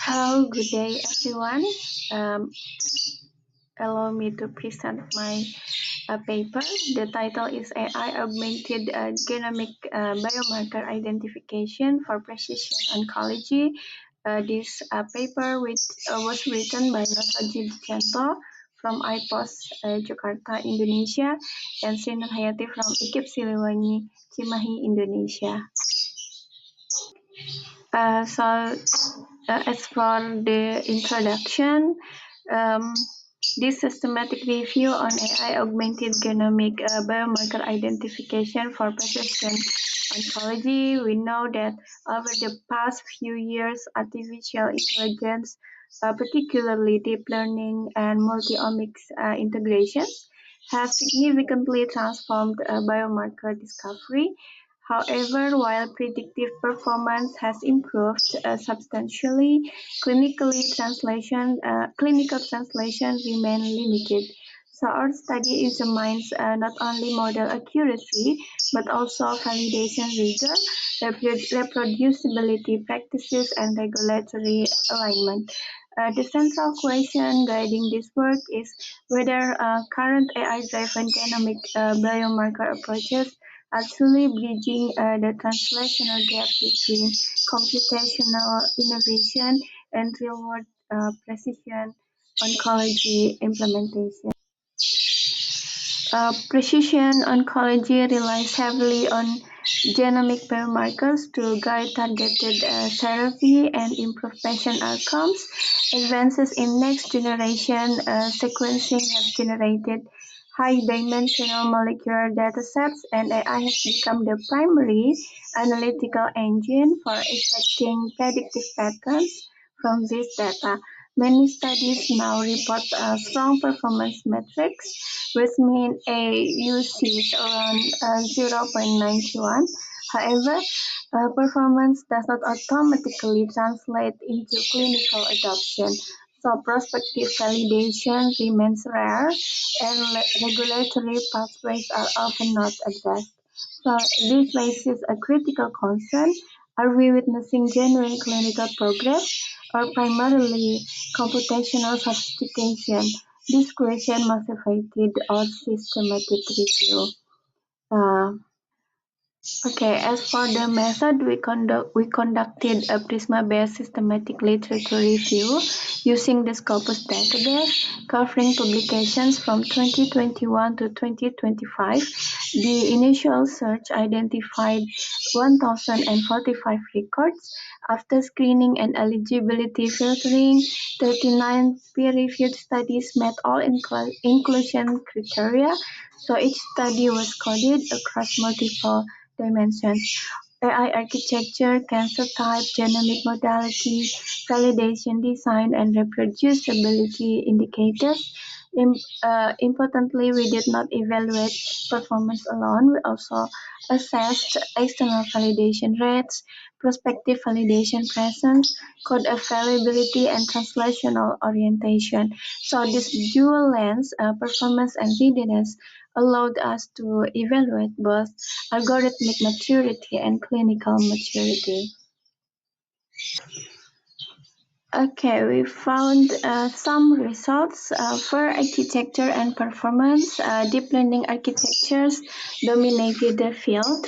Hello, good day, everyone. Um, Allow me to present my paper. The title is AI Augmented Genomic Biomarker Identification for Precision Oncology. This paper was written by Nasaji Dijanto from IPOS Jakarta, Indonesia, and Sri Nur Hayati from IKIP Siliwangi, Cimahi, Indonesia. As for the introduction, um, this systematic review on AI augmented genomic biomarker identification for precision oncology, we know that over the past few years, artificial intelligence, particularly deep learning and multi-omics integrations, have significantly transformed biomarker discovery. However, while predictive performance has improved substantially, clinical translation remain limited. So our study examines not only model accuracy, but also validation rigor, reproducibility practices, and regulatory alignment. The central question guiding this work is whether current AI-driven genomic biomarker approaches are truly bridging the translational gap between computational innovation and real-world precision oncology implementation. Precision oncology relies heavily on genomic biomarkers to guide targeted therapy and improve patient outcomes. Advances in next-generation sequencing have generated high-dimensional molecular datasets, and AI has become the primary analytical engine for extracting predictive patterns from this data. Many studies now report strong performance metrics, with mean AUCs around 0.91. However, performance does not automatically translate into clinical adoption, so prospective validation remains rare, and regulatory pathways are often not addressed. So this raises a critical concern. Are we witnessing genuine clinical progress or primarily computational sophistication? This question motivated our systematic review. Uh, Okay, as for the method, we conducted a Prisma-based systematic literature review using the Scopus database, covering publications from 2021 to 2025. The initial search identified 1,045 records. After screening and eligibility filtering, 39 peer-reviewed studies met all inclusion criteria, so each study was coded across multiple dimensions: AI architecture, cancer type, genomic modality, validation design, and reproducibility indicators. Importantly, we did not evaluate performance alone. We also assessed external validation rates, prospective validation presence, code availability, and translational orientation. So this dual lens, performance and readiness, allowed us to evaluate both algorithmic maturity and clinical maturity. Okay, we found some results for architecture and performance. Deep learning architectures dominated the field,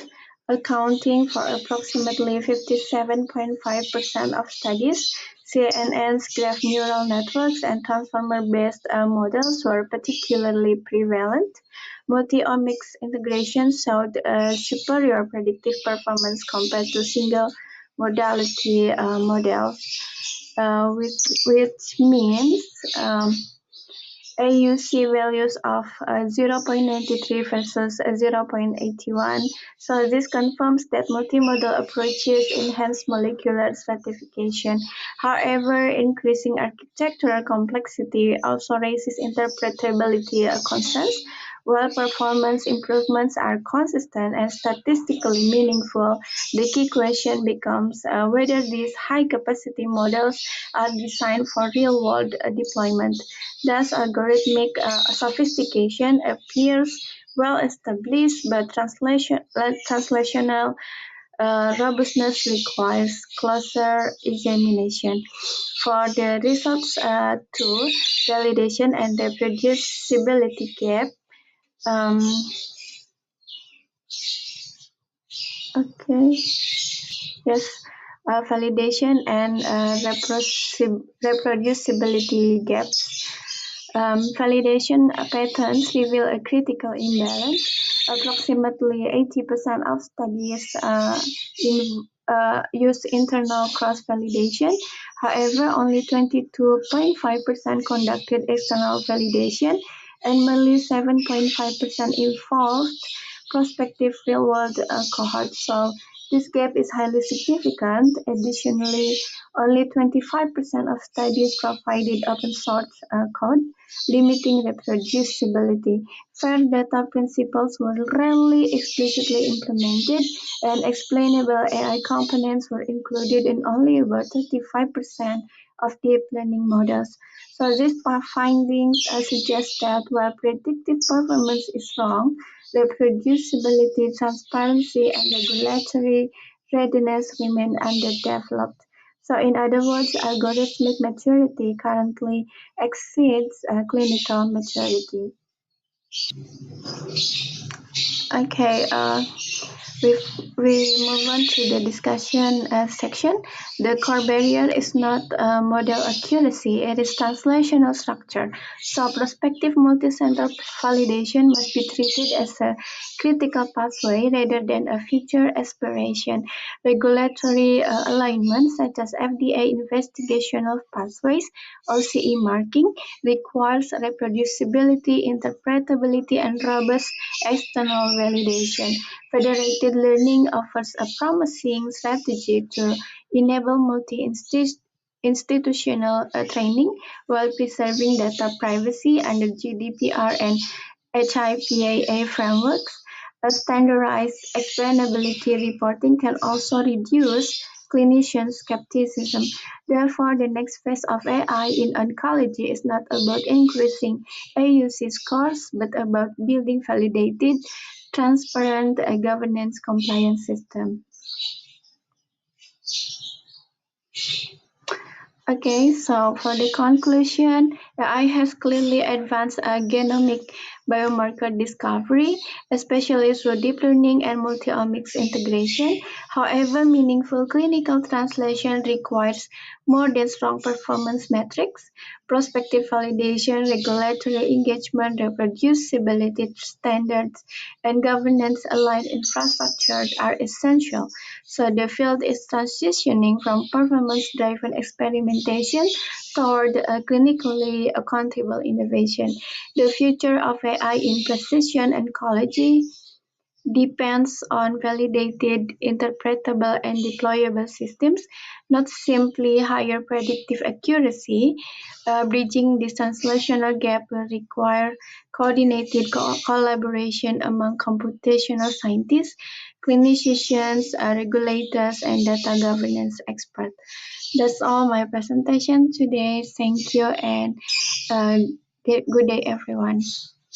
accounting for approximately 57.5% of studies. CNNs, graph neural networks, and transformer-based models were particularly prevalent. Multi-omics integration showed superior predictive performance compared to single modality models, which means AUC values of 0.93 versus 0.81. So this confirms that multimodal approaches enhance molecular stratification. However, increasing architectural complexity also raises interpretability concerns. While performance improvements are consistent and statistically meaningful, the key question becomes whether these high-capacity models are designed for real-world deployment. Thus, algorithmic sophistication appears well established, but translational robustness requires closer examination. For the results to validation and reproducibility gap, um, okay, yes, validation and reproducibility gaps. Validation patterns reveal a critical imbalance. Approximately 80% of studies use internal cross-validation. However, only 22.5% conducted external validation, and merely 7.5% involved prospective real-world cohorts. So this gap is highly significant. Additionally, only 25% of studies provided open source code, limiting reproducibility. Fair data principles were rarely explicitly implemented, and explainable AI components were included in only about 35% of deep learning models. So these findings suggest that while predictive performance is strong, reproducibility, transparency, and regulatory readiness remain underdeveloped. So in other words, algorithmic maturity currently exceeds clinical maturity. Okay, we, we move on to the discussion section. The core barrier is not model accuracy, it is translational structure. So prospective multicenter validation must be treated as a critical pathway rather than a future aspiration. Regulatory alignment, such as FDA investigational pathways or CE marking, requires reproducibility, interpretability, and robust external validation. Federated learning offers a promising strategy to enable multi-institutional training while preserving data privacy under GDPR and HIPAA frameworks. A standardized explainability reporting can also reduce clinician skepticism. Therefore, the next phase of AI in oncology is not about increasing AUC scores, but about building validated, transparent governance compliance system. Okay, so for the conclusion, AI has clearly advanced genomic biomarker discovery, especially through deep learning and multi-omics integration. However, meaningful clinical translation requires more than strong performance metrics. Prospective validation, regulatory engagement, reproducibility standards, and governance-aligned infrastructure are essential. So the field is transitioning from performance-driven experimentation toward clinically accountable innovation. The future of AI in precision oncology depends on validated, interpretable, and deployable systems, not simply higher predictive accuracy. Bridging this translational gap will require coordinated collaboration among computational scientists, clinicians, regulators, and data governance experts. That's all my presentation today. Thank you and good day, everyone.